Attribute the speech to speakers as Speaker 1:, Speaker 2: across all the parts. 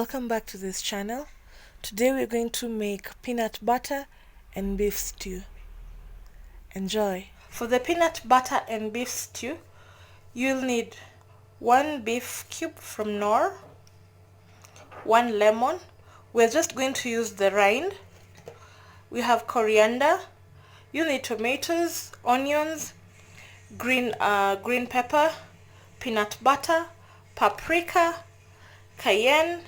Speaker 1: welcome back to this channel. Today we're going to make peanut butter and beef stew. Enjoy. For the peanut butter and beef stew, you'll need 1 beef cube from Knorr, 1 lemon. We're just going to use the rind. We have coriander. You'll need tomatoes, onions, green pepper, peanut butter, paprika, cayenne,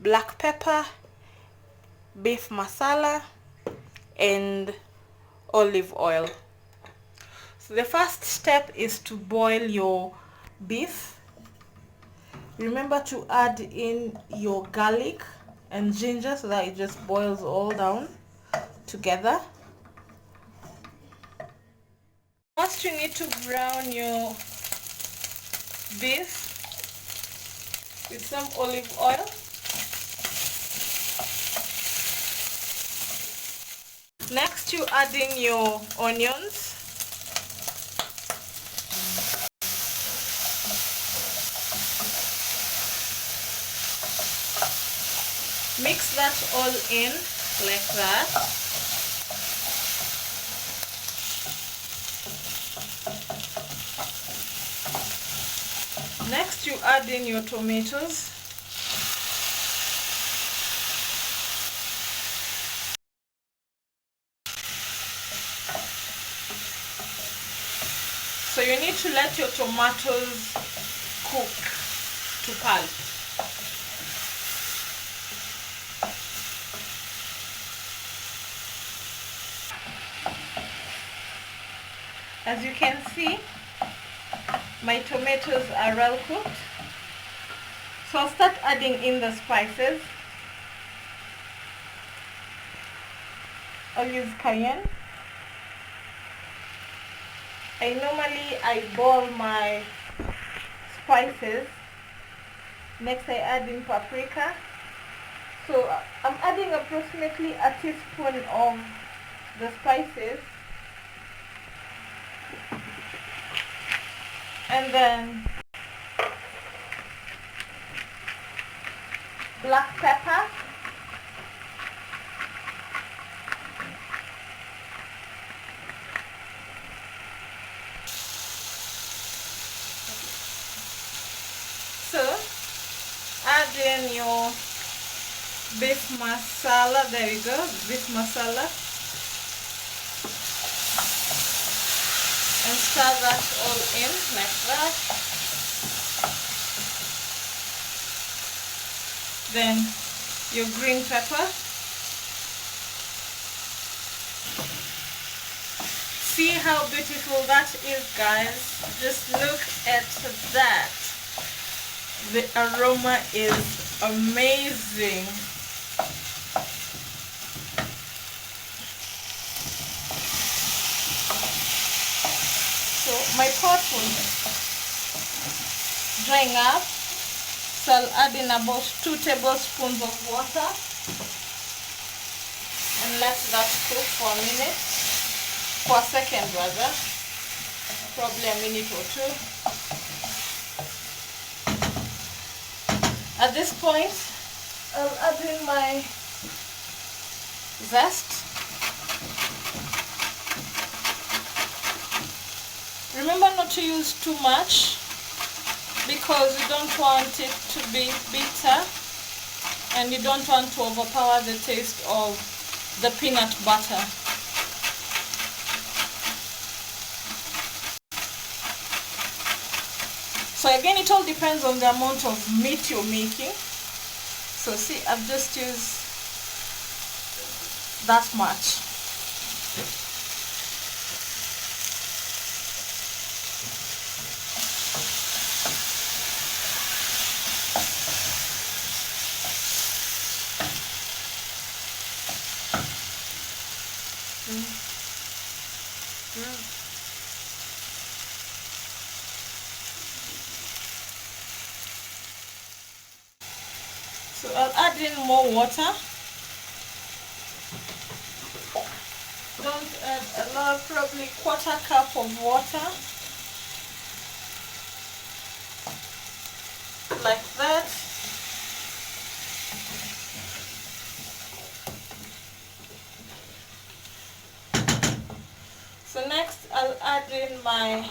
Speaker 1: black pepper, beef masala, and olive oil. So the first step is to boil your beef. Remember to add in your garlic and ginger so that it just boils all down together. First you need to brown your beef with some olive oil. Next you add in your onions. Mix that all in like that. Next you add in your tomatoes. So you need to let your tomatoes cook to pulp. As you can see, my tomatoes are well cooked. So I'll start adding in the spices. I'll use cayenne. I boil my spices. Next I add in paprika. So I'm adding approximately a teaspoon of the spices. And then black pepper, so add in your beef masala. There we go, beef masala, and stir that all in like that. Then your green pepper. See how beautiful that is, guys. Just look at that. The aroma is amazing. So my pot was drying up. So I'll add in about 2 tablespoons of water and let that cook for a minute, for a second rather, probably a minute or 2. At this point, I'll add in my zest. Remember not to use too much, because you don't want it to be bitter and you don't want to overpower the taste of the peanut butter. So again, it all depends on the amount of meat you're making. So see, I've just used that much. So I'll add in more water. Don't add a lot, probably 1/4 cup of water. Like that. my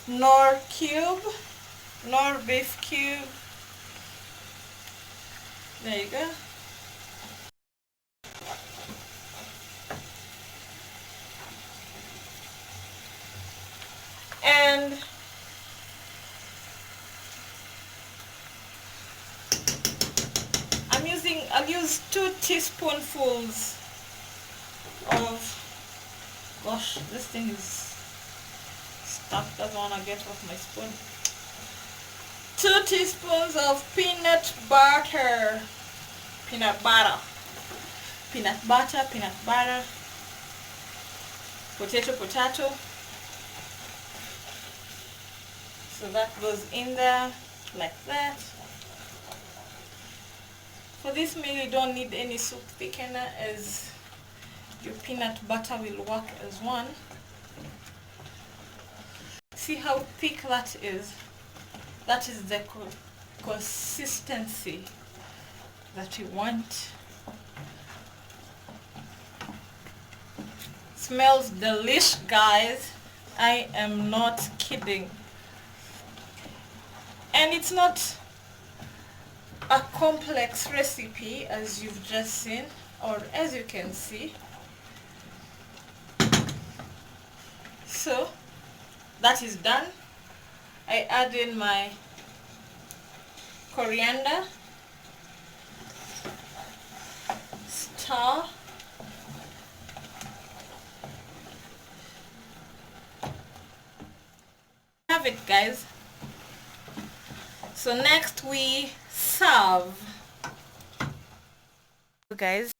Speaker 1: Knorr beef cube. There you go. And I'll use 2 teaspoonfuls of, gosh, this thing is stuck, doesn't want to get off my spoon. 2 teaspoons of peanut butter, potato. So that goes in there like that. For this meal you don't need any soup thickener, as your peanut butter will work as one. See how thick that is? That is the consistency that you want. Smells delish, guys. I am not kidding. And it's not a complex recipe, as you've just seen, or as you can see. So that is done. I add in my coriander, star, have it, guys. So next we serve. Guys,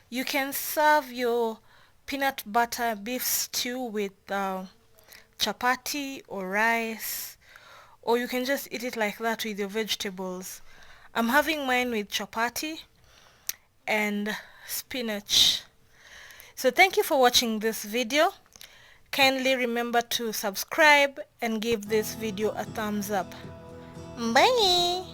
Speaker 1: you can serve your peanut butter beef stew with chapati or rice, or you can just eat it like that with your vegetables. I'm having mine with chapati and spinach. So thank you for watching this video. Kindly remember to subscribe and give this video a thumbs up. Bye.